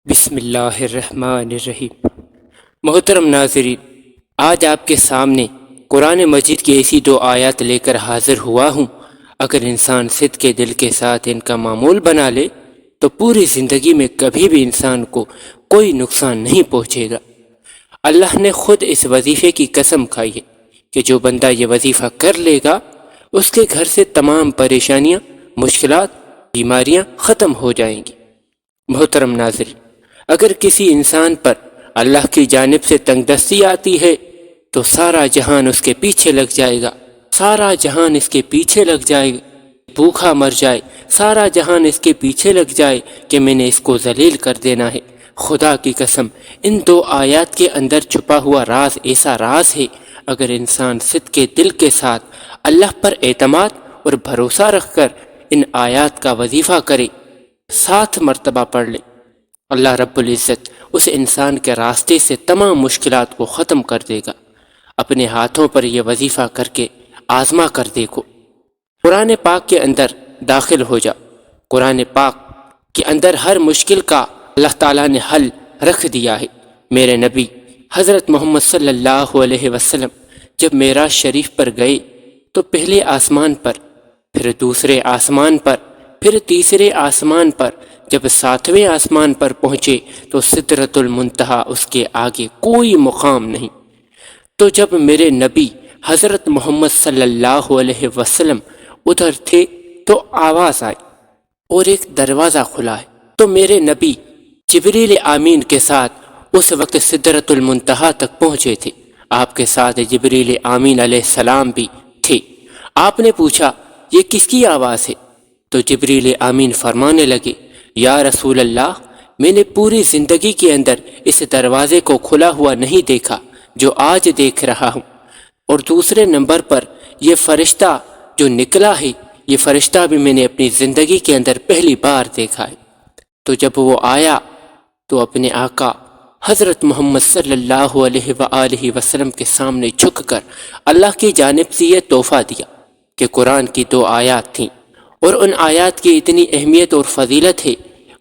بسم اللہ الرحمن الرحیم۔ محترم ناظرین، آج آپ کے سامنے قرآن مجید کی ایسی دو آیات لے کر حاضر ہوا ہوں۔ اگر انسان صدق کے دل کے ساتھ ان کا معمول بنا لے تو پوری زندگی میں کبھی بھی انسان کو کوئی نقصان نہیں پہنچے گا۔ اللہ نے خود اس وظیفے کی قسم کھائی ہے کہ جو بندہ یہ وظیفہ کر لے گا اس کے گھر سے تمام پریشانیاں، مشکلات، بیماریاں ختم ہو جائیں گی۔ محترم ناظرین، اگر کسی انسان پر اللہ کی جانب سے تنگ دستی آتی ہے تو سارا جہان اس کے پیچھے لگ جائے گا، سارا جہان اس کے پیچھے لگ جائے گا، بھوکا مر جائے، سارا جہان اس کے پیچھے لگ جائے کہ میں نے اس کو ذلیل کر دینا ہے۔ خدا کی قسم، ان دو آیات کے اندر چھپا ہوا راز ایسا راز ہے، اگر انسان صدق کے دل کے ساتھ اللہ پر اعتماد اور بھروسہ رکھ کر ان آیات کا وظیفہ کرے، 7 مرتبہ پڑھ لے، اللہ رب العزت اس انسان کے راستے سے تمام مشکلات کو ختم کر دے گا۔ اپنے ہاتھوں پر یہ وظیفہ کر کے آزما کر دیکھو۔ قرآن پاک کے اندر داخل ہو جا۔ قرآن پاک کے اندر ہر مشکل کا اللہ تعالیٰ نے حل رکھ دیا ہے۔ میرے نبی حضرت محمد صلی اللہ علیہ وسلم جب معراج شریف پر گئے تو پہلے آسمان پر، پھر دوسرے آسمان پر، پھر تیسرے آسمان پر، جب 7ویں آسمان پر پہنچے تو سدرۃ المنتہا، اس کے آگے کوئی مقام نہیں۔ تو جب میرے نبی حضرت محمد صلی اللہ علیہ وسلم ادھر تھے تو آواز آئی اور ایک دروازہ کھلا ہے، تو میرے نبی جبریل امین کے ساتھ اس وقت سدرۃ المنتہا تک پہنچے تھے۔ آپ کے ساتھ جبریل امین علیہ السلام بھی تھے۔ آپ نے پوچھا یہ کس کی آواز ہے؟ تو جبریل امین فرمانے لگے، یا رسول اللہ، میں نے پوری زندگی کے اندر اس دروازے کو کھلا ہوا نہیں دیکھا جو آج دیکھ رہا ہوں، اور دوسرے نمبر پر یہ فرشتہ جو نکلا ہے، یہ فرشتہ بھی میں نے اپنی زندگی کے اندر پہلی بار دیکھا ہے۔ تو جب وہ آیا تو اپنے آقا حضرت محمد صلی اللہ علیہ وآلہ وسلم کے سامنے جھک کر اللہ کی جانب سے یہ تحفہ دیا کہ قرآن کی 2 آیات تھیں، اور ان آیات کی اتنی اہمیت اور فضیلت ہے۔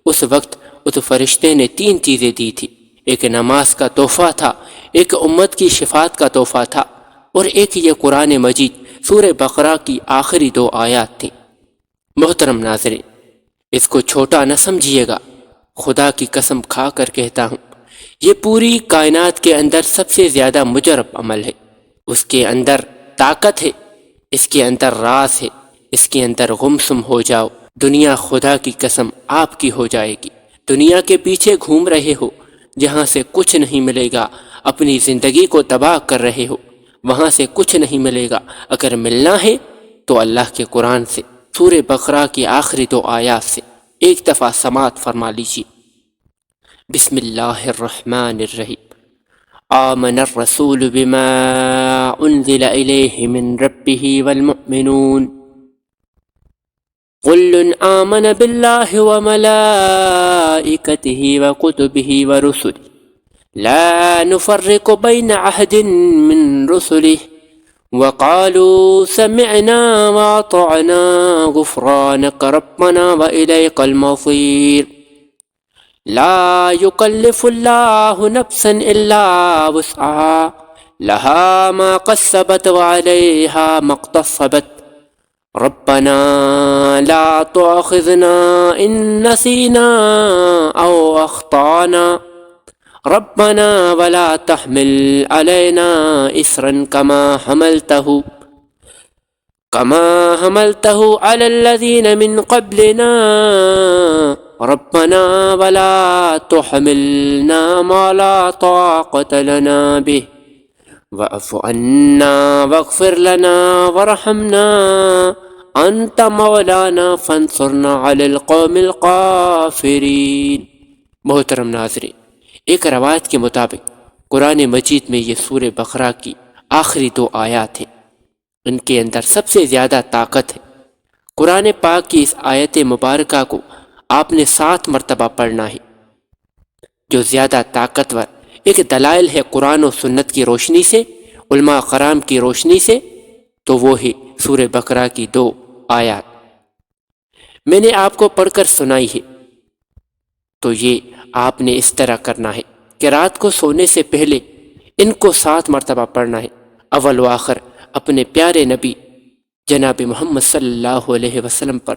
اس وقت اس فرشتے نے 3 چیزیں دی تھی، ایک نماز کا تحفہ تھا، ایک امت کی شفاعت کا تحفہ تھا، اور ایک یہ قرآن مجید سورہ بقرہ کی آخری 2 آیات تھیں۔ محترم ناظرین، اس کو چھوٹا نہ سمجھیے گا، خدا کی قسم کھا کر کہتا ہوں، یہ پوری کائنات کے اندر سب سے زیادہ مجرب عمل ہے۔ اس کے اندر طاقت ہے، اس کے اندر راز ہے، اس کے اندر گمسم ہو جاؤ، دنیا خدا کی قسم آپ کی ہو جائے گی۔ دنیا کے پیچھے گھوم رہے ہو جہاں سے کچھ نہیں ملے گا، اپنی زندگی کو تباہ کر رہے ہو، وہاں سے کچھ نہیں ملے گا۔ اگر ملنا ہے تو اللہ کے قرآن سے، سورہ بقرہ کی آخری 2 آیات سے ایک دفعہ سماعت فرما لیجیے۔ بسم اللہ الرحمن الرحیم۔ آمن الرسول بما انزل الیہ من ربہ والمؤمنون كل آمن بالله وملائكته وكتبه ورسله لا نفرق بين أحد من رسله وقالوا سمعنا وأطعنا غفرانك ربنا وإليك المصير لا يكلف الله نفسا إلا وسعها لها ما كسبت وعليها ما اكتسبت ربنا لا تؤاخذنا إن نسينا أو أخطأنا ربنا ولا تحمل علينا إصرا كما حملته على الذين من قبلنا ربنا ولا تحملنا ما لا طاقة لنا به واعف عنا واغفر لنا وارحمنا انت مولانا فانصرنا علی القوم الکافرین۔ محترم ناظرین، ایک روایت کے مطابق قرآن مجید میں یہ سورہ بقرہ کی آخری 2 آیات ہیں، ان کے اندر سب سے زیادہ طاقت ہے۔ قرآن پاک کی اس آیت مبارکہ کو آپ نے 7 مرتبہ پڑھنا ہے۔ جو زیادہ طاقتور ایک دلائل ہے قرآن و سنت کی روشنی سے، علماء کرام کی روشنی سے، تو وہ ہے سورہ بقرہ کی 2 آیات۔ میں نے آپ کو پڑھ کر سنائی ہے، تو یہ آپ نے اس طرح کرنا ہے کہ رات کو سونے سے پہلے ان کو 7 مرتبہ پڑھنا ہے۔ اول و آخر اپنے پیارے نبی جناب محمد صلی اللہ علیہ وسلم پر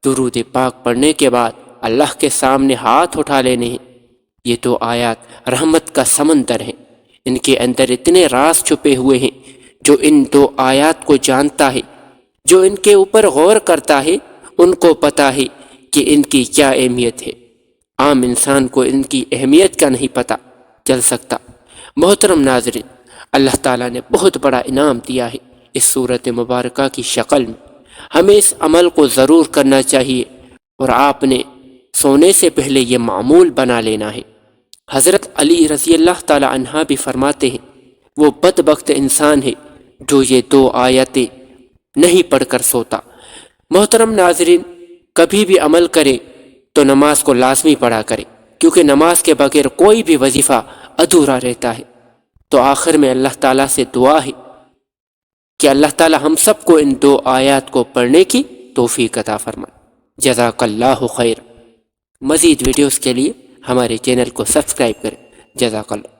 درود پاک پڑھنے کے بعد اللہ کے سامنے ہاتھ اٹھا لینے ہیں۔ یہ 2 آیات رحمت کا سمندر ہیں، ان کے اندر اتنے راز چھپے ہوئے ہیں۔ جو ان 2 آیات کو جانتا ہے، جو ان کے اوپر غور کرتا ہے، ان کو پتہ ہے کہ ان کی کیا اہمیت ہے۔ عام انسان کو ان کی اہمیت کا نہیں پتہ چل سکتا۔ محترم ناظرین، اللہ تعالیٰ نے بہت بڑا انعام دیا ہے اس صورت مبارکہ کی شکل میں۔ ہمیں اس عمل کو ضرور کرنا چاہیے اور آپ نے سونے سے پہلے یہ معمول بنا لینا ہے۔ حضرت علی رضی اللہ تعالی عنہ بھی فرماتے ہیں، وہ بدبخت انسان ہے جو یہ 2 آیتیں نہیں پڑھ کر سوتا۔ محترم ناظرین، کبھی بھی عمل کریں تو نماز کو لازمی پڑھا کریں، کیونکہ نماز کے بغیر کوئی بھی وظیفہ ادھورا رہتا ہے۔ تو آخر میں اللہ تعالیٰ سے دعا ہے کہ اللہ تعالیٰ ہم سب کو ان 2 آیات کو پڑھنے کی توفیق عطا فرمائے۔ جزاک اللہ خیر۔ مزید ویڈیوز کے لیے ہمارے چینل کو سبسکرائب کریں۔ جزاک اللہ۔